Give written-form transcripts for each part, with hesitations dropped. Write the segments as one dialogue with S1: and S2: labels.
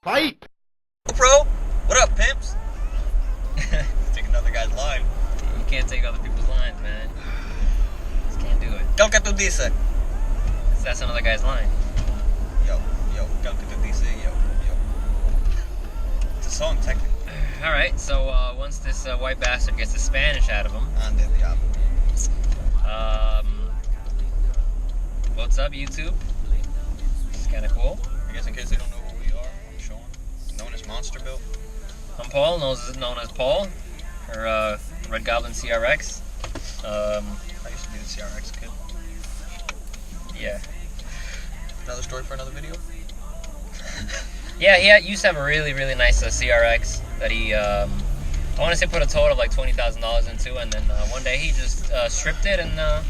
S1: Fight!
S2: Bro, what up, pimps? Take another guy's line.
S3: You can't take other people's lines, man. Just can't do it.
S2: Cal que tu dice?
S3: That's another guy's line.
S2: Yo, cal que tu dice? Yo. It's a song, technically.
S3: Alright, so once this white bastard gets the Spanish out of him.
S2: Ande diablo.
S3: What's up, YouTube? It's kind of cool.
S2: I guess in case they don't know who we are, I'm Sean, known as Monster Bill.
S3: I'm Paul, known as Paul, or Red Goblin CRX.
S2: I used to be the CRX kid.
S3: Yeah.
S2: Another story for another video?
S3: Yeah, he used to have a really, really nice CRX that he, I want to say put a total of like $20,000 into, and then one day he just stripped it and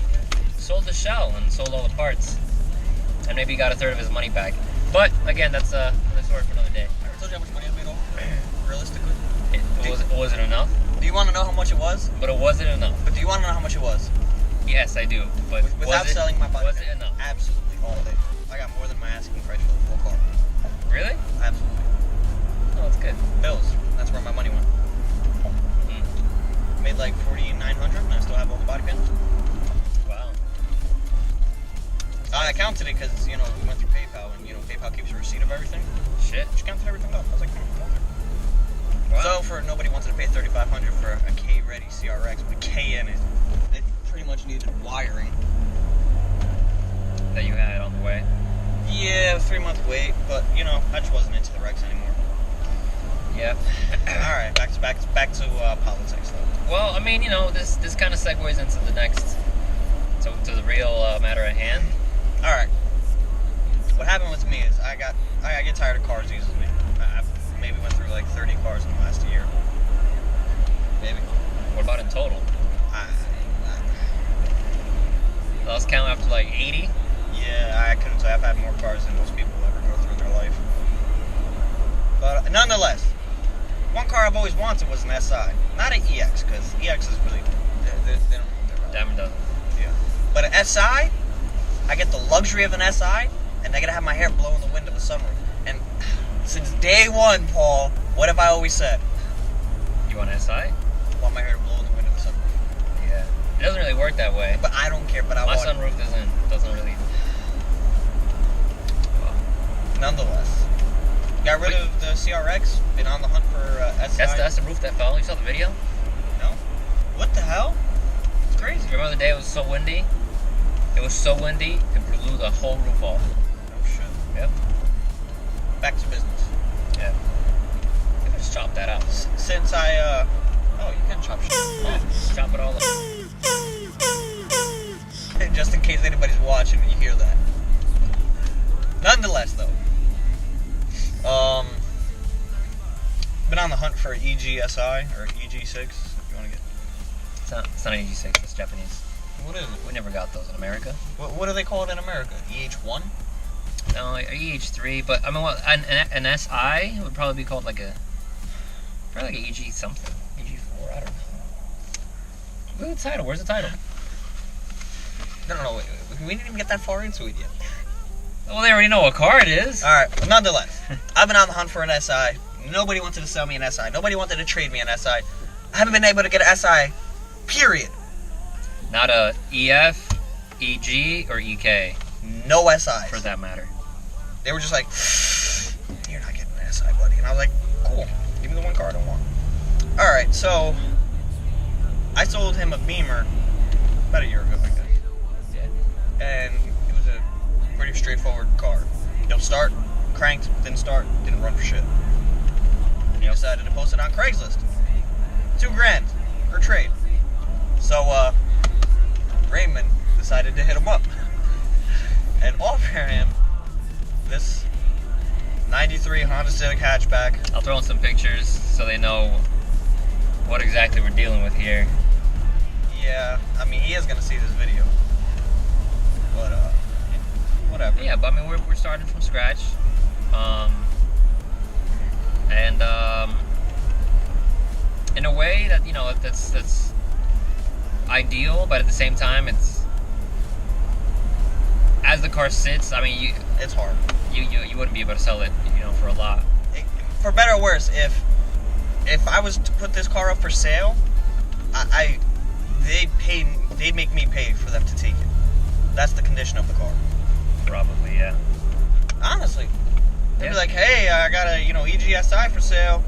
S3: sold the shell and sold all the parts. And maybe he got a third of his money back. But, again, that's another story for another day.
S2: I already told you how much money I made off realistically.
S3: Was it enough?
S2: Do you want to know how much it was?
S3: But it wasn't enough.
S2: But do you want to know how much it was?
S3: Yes, I do. But
S2: Without selling my body.
S3: Was it enough?
S2: Absolutely, all day. I got more than my asking price for the full car.
S3: Really?
S2: Absolutely.
S3: Oh, that's good.
S2: Bills. That's where my money went. Made like $4,900 and I still have all the body pins.
S3: Wow.
S2: I counted it because, we went through PayPal and, PayPal keeps a receipt of everything.
S3: Shit.
S2: Just counted everything up. I was like,
S3: Wow.
S2: So for nobody wanted to pay $3,500 for a K-ready CRX with a K in it. It pretty much needed wiring.
S3: That you had on the way.
S2: Yeah, 3-month wait, but I just wasn't into the Rex anymore.
S3: Yep.
S2: All right, back to politics though.
S3: Well, I mean, this kind of segues into the next, to the real matter at hand.
S2: All right. What happened with me is I get tired of cars easily. I maybe went through like 30 cars in the last year. Maybe.
S3: What about in total? Let's count after like 80.
S2: Yeah, I couldn't say I've had more cars than most people ever go through in their life. But nonetheless, one car I've always wanted was an SI. Not an EX, because EX is really, they don't know what they're about.
S3: Damn it doesn't.
S2: Yeah. But an SI, I get the luxury of an SI, and I gotta have my hair blow in the wind of a sunroof. And since day one, Paul, what have I always said?
S3: You want an SI?
S2: I want my hair to blow in the wind of the sunroof.
S3: Yeah. It doesn't really work that way.
S2: But I don't care, but I
S3: My
S2: want it.
S3: sunroof doesn't really. Well,
S2: Nonetheless. Got rid of the CRX, been on the hunt for SI.
S3: that's the roof that fell. You saw the video?
S2: No? What the hell? It's crazy.
S3: Remember the day it was so windy? It was so windy, it blew the whole roof off.
S2: Oh shit.
S3: Yep.
S2: Back to business.
S3: Yeah. You can just chop that out.
S2: Since I, oh, you can chop shit.
S3: Oh, just chop it all up.
S2: Just in case anybody's watching and you hear that. Nonetheless, though. Been on the hunt for an EGSI, or EG6, if you want to get...
S3: It's not an EG6, it's Japanese.
S2: What is it?
S3: We never got those in America.
S2: What do they call it in America? EH1?
S3: No, EH3, but I mean, an SI would probably be called probably like an EG something. EG4, I don't know. Look at the title, where's the title?
S2: No, wait. We didn't even get that far into it yet.
S3: Well, they already know what car it is.
S2: Alright, but nonetheless, I've been on the hunt for an SI. Nobody wanted to sell me an SI. Nobody wanted to trade me an SI. I haven't been able to get an SI, period.
S3: Not a EF, EG, or EK.
S2: No SIs.
S3: For that matter.
S2: They were just like, you're not getting an SI, buddy. And I was like, cool. Give me the one car I don't want. Alright, so I sold him a Beamer about a year ago, I guess.
S3: Yeah.
S2: And it was a pretty straightforward car. It'll start, cranked, didn't start, didn't run for shit. And he decided to post it on Craigslist. $2,000 for trade. So, Raymond decided to hit him up and offer him this 93 Honda Civic hatchback.
S3: I'll throw in some pictures so they know what exactly we're dealing with here.
S2: Yeah, I mean, he is going to see this video. But, whatever.
S3: Yeah, but I mean, we're starting from scratch. And in a way that, that's ideal, but at the same time, it's, as the car sits, I mean,
S2: it's hard.
S3: You wouldn't be able to sell it, for a lot.
S2: for better or worse, if I was to put this car up for sale, they'd make me pay for them to take it. That's the condition of the car.
S3: Probably, yeah.
S2: Honestly, they'd
S3: Yeah.
S2: be like, "Hey, I got a EGSI for sale,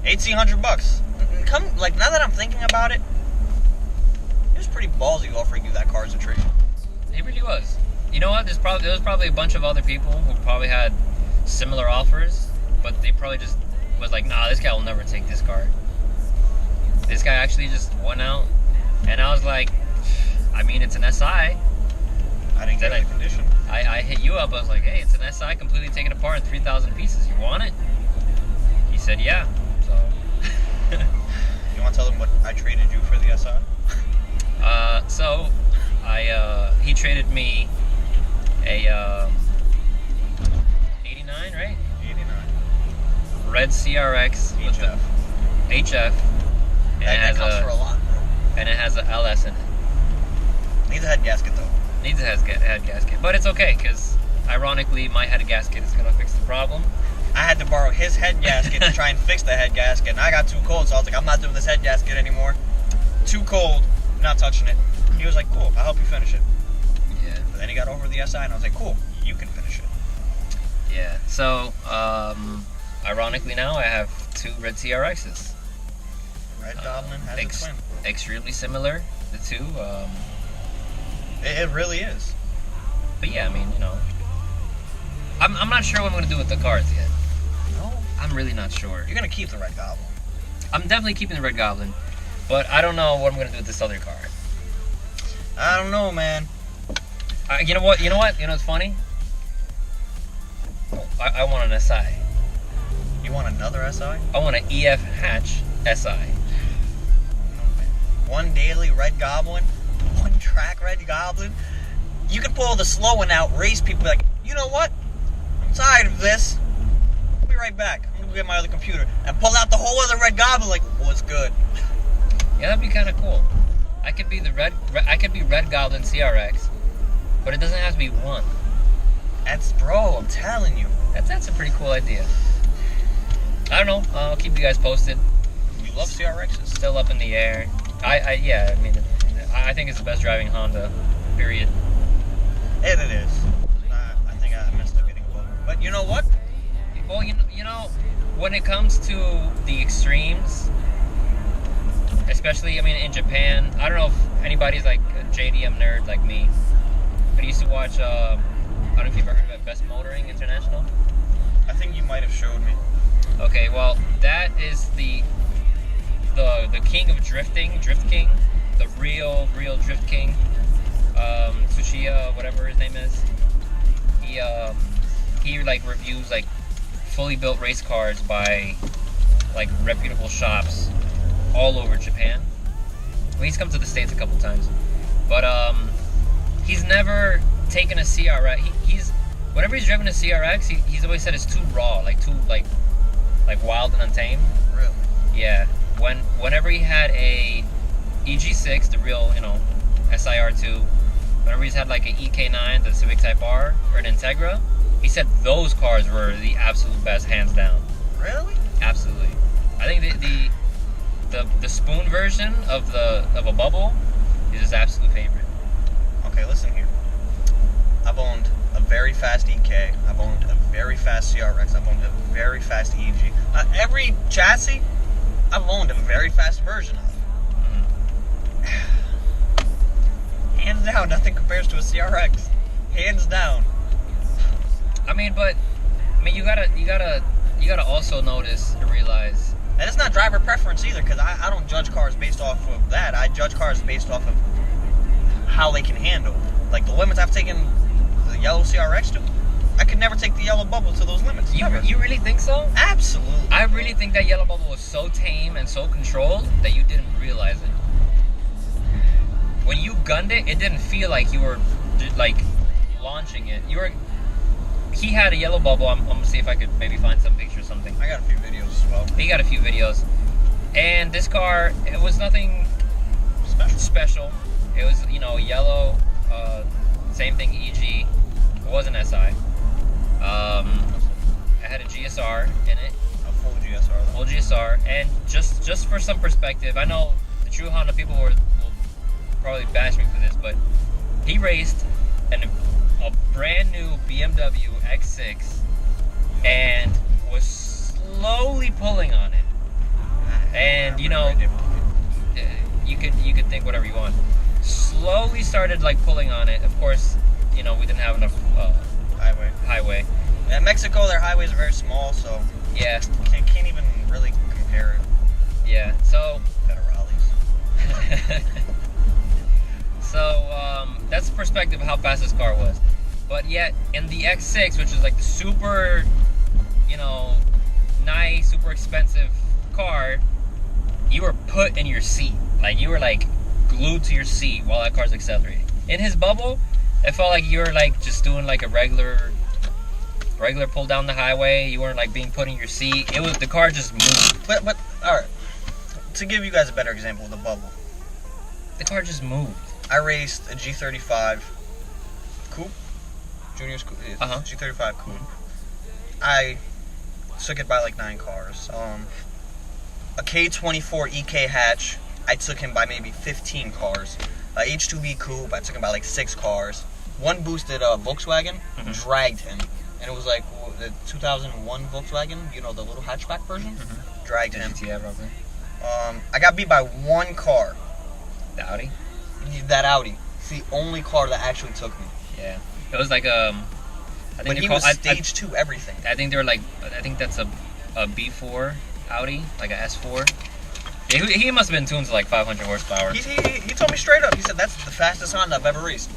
S2: $1,800. Come, like, now that I'm thinking about it, it was pretty ballsy offering you that car as a trade.
S3: It really was. You know what? There was probably a bunch of other people who probably had similar offers, but they probably just was like, nah, this guy will never take this car. This guy actually just went out, and I was like, I mean, it's an SI.
S2: I didn't get
S3: Then
S2: the condition.
S3: I hit you up. I was like, hey, it's an SI completely taken apart in 3,000 pieces. You want it? He said, yeah. So.
S2: You want to tell them what I traded you for the SI?
S3: He traded me a 89, right?
S2: 89.
S3: Red CRX with the HF, and
S2: That counts for a lot, bro.
S3: and it has a LS in it.
S2: Needs a head gasket though.
S3: Needs a head gasket, but it's okay because ironically, my head gasket is gonna fix the problem.
S2: I had to borrow his head gasket to try and fix the head gasket, and I got too cold, so I was like, I'm not doing this head gasket anymore. Too cold, not touching it. He was like, cool, I'll help you finish it.
S3: Yeah.
S2: But then he got over the SI, and I was like, cool, you can finish it.
S3: Yeah. So, ironically now I have 2 red TRXs.
S2: Red Goblin has a twin.
S3: Extremely similar, the two.
S2: It really is.
S3: But yeah, I mean, I'm not sure what I'm gonna do with the cars yet.
S2: No,
S3: I'm really not sure.
S2: you're gonna keep the Red Goblin.
S3: I'm definitely keeping the Red Goblin, but I don't know what I'm gonna do with this other car.
S2: I don't know, man.
S3: You know what? You know what's funny? I want an SI.
S2: You want another SI?
S3: I want an EF hatch SI.
S2: No, man. One daily Red Goblin, one track Red Goblin. You can pull the slow one out, race people like, you know what? I'm tired of this. I'll be right back. I'm gonna go get my other computer and pull out the whole other Red Goblin like, what's good?
S3: Yeah, that'd be kind of cool. I could be Red Goblin CRX, but it doesn't have to be one.
S2: Bro, I'm telling you.
S3: That's a pretty cool idea. I don't know. I'll keep you guys posted.
S2: You love CRXs.
S3: Still up in the air. I think it's the best driving Honda. Period.
S2: It is. I think I messed up getting a vote. But you know what?
S3: Well, you know, when it comes to the extremes, especially, in Japan, I don't know if anybody's like a JDM nerd like me, but I used to watch, I don't know if you've ever heard of Best Motoring International.
S2: I think you might have showed me.
S3: Okay, well, that is the king of drifting, Drift King, the real Drift King, Tsuchiya, whatever his name is. He like reviews like fully built race cars by like reputable shops all over Japan. Well, he's come to the States a couple times, but he's never taken a CRX. He's whenever he's driven a CRX, he's always said it's too raw, like too like wild and untamed.
S2: Really?
S3: Yeah. Whenever he had a EG6, the real, SIR2, whenever he's had like an EK9, the Civic Type R, or an Integra, he said those cars were the absolute best, hands down.
S2: Really?
S3: Absolutely. I think the spoon version of a bubble is his absolute favorite.
S2: Okay, listen here. I've owned a very fast EK. I've owned a very fast CRX. I've owned a very fast EG. Every chassis, I've owned a very fast version of. Hands down, nothing compares to a CRX. Hands down.
S3: You gotta also notice and realize.
S2: And it's not driver preference either, because I don't judge cars based off of that. I judge cars based off of how they can handle. Like the limits I've taken the yellow CRX to, I could never take the yellow bubble to those limits.
S3: You really think so?
S2: Absolutely.
S3: I really think that yellow bubble was so tame and so controlled that you didn't realize it. When you gunned it, it didn't feel like you were like launching it. He had a yellow bubble. I'm gonna see if I could maybe find some picture or something.
S2: I got a few videos as well.
S3: He got a few videos, and this car, it was nothing special. It was yellow, same thing EG. It wasn't SI. It had a GSR in it.
S2: Full GSR though.
S3: Full GSR. And just for some perspective, I know the true Honda people will probably bash me for this, but he raced a brand new BMW X6 and was slowly pulling on it. And you know, you could think whatever you want. Slowly started like pulling on it. Of course, you know, we didn't have enough highway.
S2: Yeah, Mexico, their highways are very small, so
S3: Yeah.
S2: can't even really compare it.
S3: Yeah. So
S2: Federales.
S3: So that's the perspective of how fast this car was. But yet in the X6, which is like the super, you know, nice, super expensive car, you were put in your seat. Like you were like glued to your seat while that car's accelerating. In his bubble, it felt like you were like just doing like a regular pull down the highway. You weren't like being put in your seat. It was, the car just moved.
S2: But all right. To give you guys a better example of the bubble,
S3: The car just moved.
S2: I raced a G35 coupe, Junior's coupe, G35 coupe. I took it by like 9 cars. A K24 EK hatch, I took him by maybe 15 cars. A H2B coupe, I took him by like 6 cars. One boosted Volkswagen dragged him, and it was like the 2001 Volkswagen, you know, the little hatchback version, dragged him.
S3: GTI probably.
S2: I got beat by one car.
S3: The Audi.
S2: That Audi. It's the only car that actually took me.
S3: Yeah. It was like I think
S2: But he was stage 2 everything.
S3: I think they're like, I think that's a B4 Audi, like a S4. Yeah, he must have been tuned to like 500 horsepower.
S2: He told me straight up. He said that's the fastest Honda I've ever raced.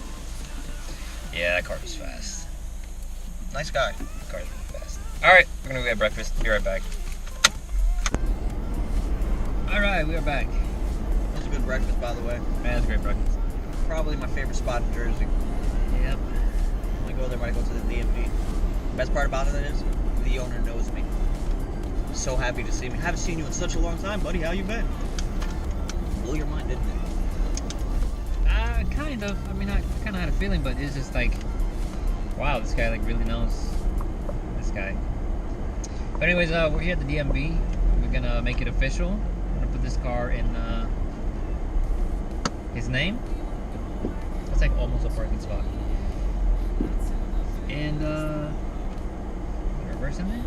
S3: Yeah, that car was fast.
S2: Nice guy.
S3: That car was really fast. All right, we're gonna go get breakfast. Be right back. All right, we are back.
S2: That was a good breakfast, by the way.
S3: Man, that's a great breakfast.
S2: Probably my favorite spot in Jersey.
S3: Yep.
S2: When I go there, when I go to the DMV. Best part about it is, the owner knows me. So happy to see me. Haven't seen you in such a long time, buddy. How you been? Blew your mind, didn't it?
S3: Kind of. I mean, I kind of had a feeling, but it's just like, wow, this guy like really knows this guy. But anyways, we're here at the DMV. We're gonna make it official. We're gonna put this car in his name. That's like almost a parking spot. And reversing it.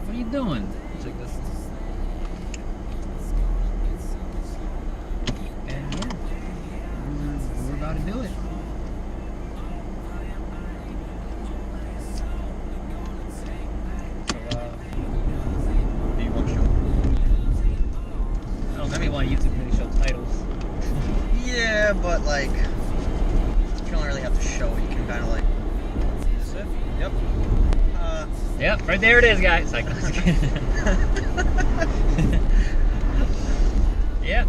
S3: What are you doing?
S2: Take this.
S3: And yeah, we're about to do it. So
S2: Do you want to show?
S3: I don't think we want YouTube to really show titles.
S2: Yeah, but like, you don't really have to show it. You can kind of like, is this it? Yep.
S3: Yep, right there it is, guys. Like, yep.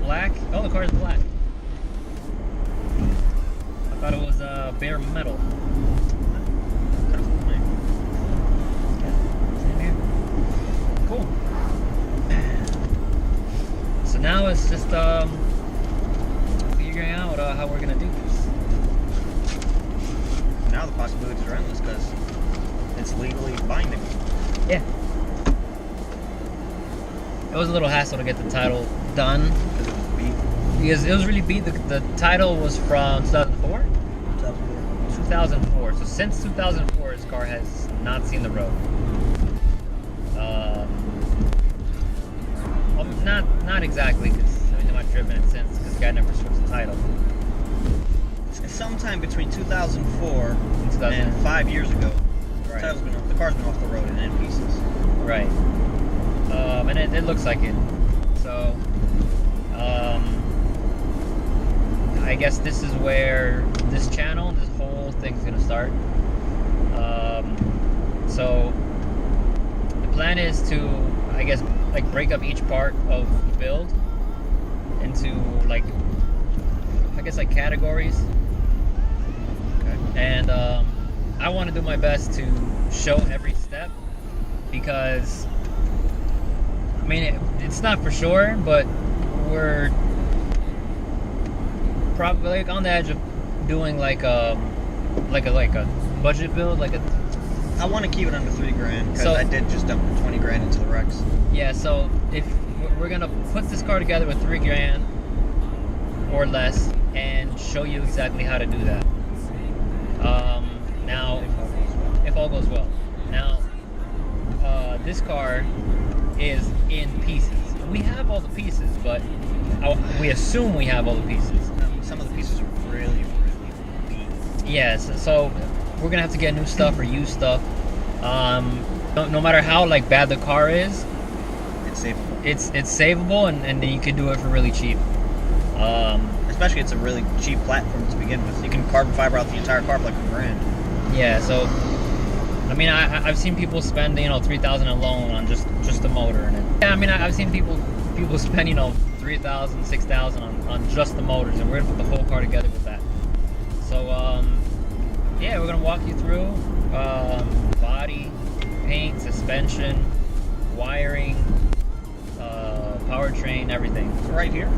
S3: Black. Oh, the car's black. I thought it was bare metal. Same here. Cool. So now it's just figuring out how we're gonna do this.
S2: Now the possibilities are endless because it's legally binding.
S3: Yeah. It was a little hassle to get the title done.
S2: Because it was beat.
S3: Because it was really beat. The title was from 2004? 2004. So since 2004, his car has not seen the road. Well, not exactly, because every time I've driven it since, because the guy never switched the title.
S2: Sometime between 2004
S3: In 2000.
S2: and 5 years ago,
S3: Right.
S2: the car's been off the road and in pieces.
S3: Right. And it looks like it. So, I guess this is where this channel, this whole thing's gonna start. So, the plan is to, I guess, like break up each part of the build into like, I guess like categories.
S2: Okay.
S3: And I want to do my best to show every step because, I mean, it's not for sure, but we're probably like on the edge of doing like a budget build, like a
S2: I want to keep it under 3 grand because
S3: So-
S2: I did just dump 20 grand into the Rex.
S3: Yeah, so if we're gonna put this car together with 3 grand or less and show you exactly how to do that. Now, if all goes well. Now, this car is in pieces. We have all the pieces, but we assume we have all the pieces.
S2: Some of the pieces are really, really beat.
S3: Yes, so we're gonna have to get new stuff or used stuff. No matter how like bad the car is,
S2: It's savable.
S3: it's savable, and you can do it for really cheap.
S2: Especially it's a really cheap platform to begin with. You can carbon fiber out the entire car for like $1 grand.
S3: Yeah, so I mean, I've seen people spend $3,000 alone on just the motor, and yeah, I mean, I've seen people spend $3,000, $6,000 on just the motors, and we're gonna put the whole car together with that. So yeah, we're gonna walk you through body, paint, suspension, wiring, powertrain, everything.
S2: So right here,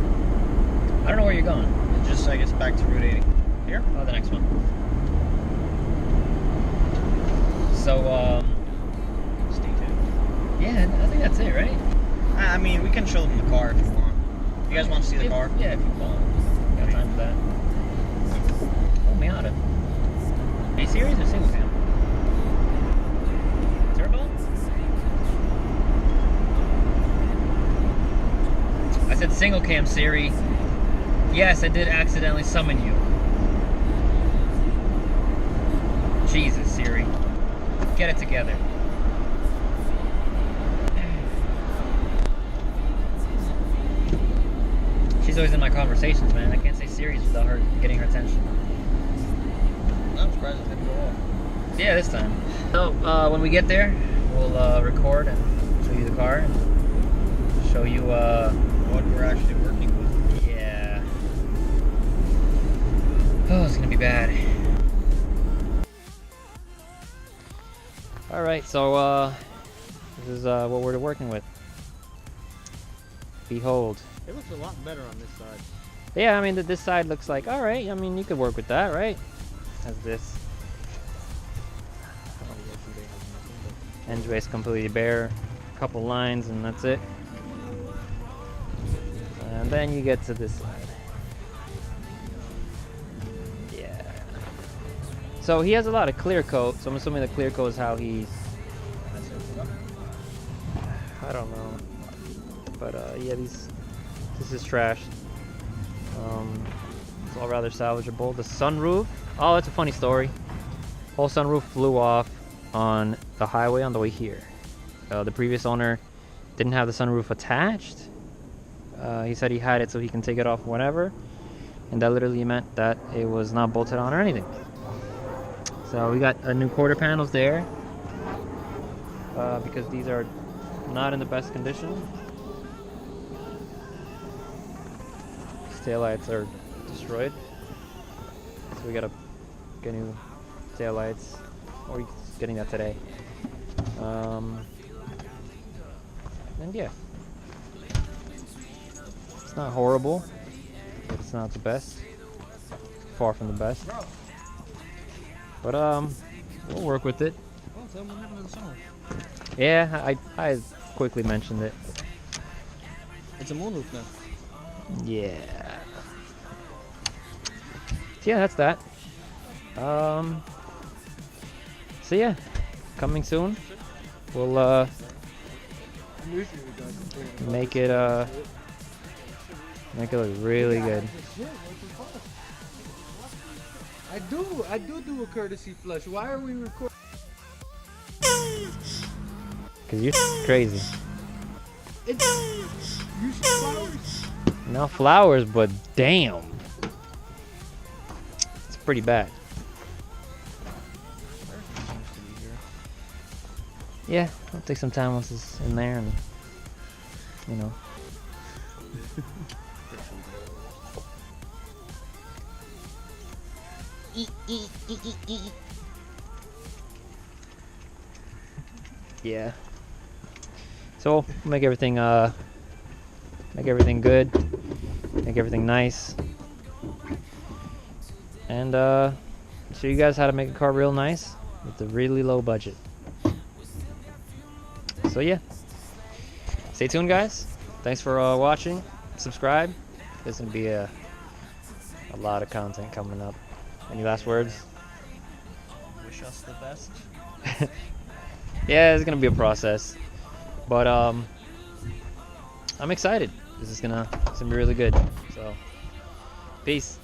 S3: I don't know where you're going.
S2: just I guess back to Route 80. Here?
S3: Oh, the next one. So
S2: Stay tuned.
S3: yeah, I think that's it, right?
S2: I mean, we can show them the car if you want. You guys want to see the car?
S3: Yeah, if you want. Got time for that. Oh, Miata. A series or single cam? Turbo? I said single cam, Siri. Yes, I did accidentally summon you. Jesus, Siri. Get it together. She's always in my conversations, man. I can't say Siri's without her getting her attention.
S2: I'm surprised it didn't go off.
S3: Yeah, this time. So, when we get there, we'll record and show you the car and show you,
S2: What we're actually working with.
S3: yeah. Oh, it's gonna be bad. Alright, so, this is, what we're working with. Behold.
S2: It looks a lot better on this side.
S3: Yeah, I mean, this side looks like, alright, I mean, you could work with that, right? As this. Engine base completely bare. A couple lines and that's it. And then you get to this side. Yeah. So he has a lot of clear coat, so I'm assuming the clear coat is how he's... I don't know. But yeah, this is trash. It's all rather salvageable. The sunroof, oh, that's a funny story. Whole sunroof flew off on the highway on the way here. The previous owner didn't have the sunroof attached. He said he had it so he can take it off whenever, and that literally meant that it was not bolted on or anything. So we got new quarter panels there, because these are not in the best condition. Taillights are destroyed, so we gotta get new taillights, or we're getting that today. And yeah, it's not horrible, but it's not the best. Far from the best. But we'll work with it. Yeah, I quickly mentioned it.
S2: It's a moonroof now.
S3: Yeah. So yeah, that's that. So yeah, coming soon. We'll make it look really good.
S1: I do a courtesy flush. Why are we recording?
S3: Cause you're crazy.
S1: You should flowers.
S3: No flowers, but damn, it's pretty bad. Yeah, I'll take some time once it's in there, and you know. Yeah. So we'll make everything good, make everything nice, and show you guys how to make a car real nice. with a really low budget. So yeah, stay tuned, guys. Thanks for watching. Subscribe. There's gonna be a lot of content coming up. Any last words?
S2: Wish us the best.
S3: Yeah, it's gonna be a process, but I'm excited. This is gonna be really good. So, peace.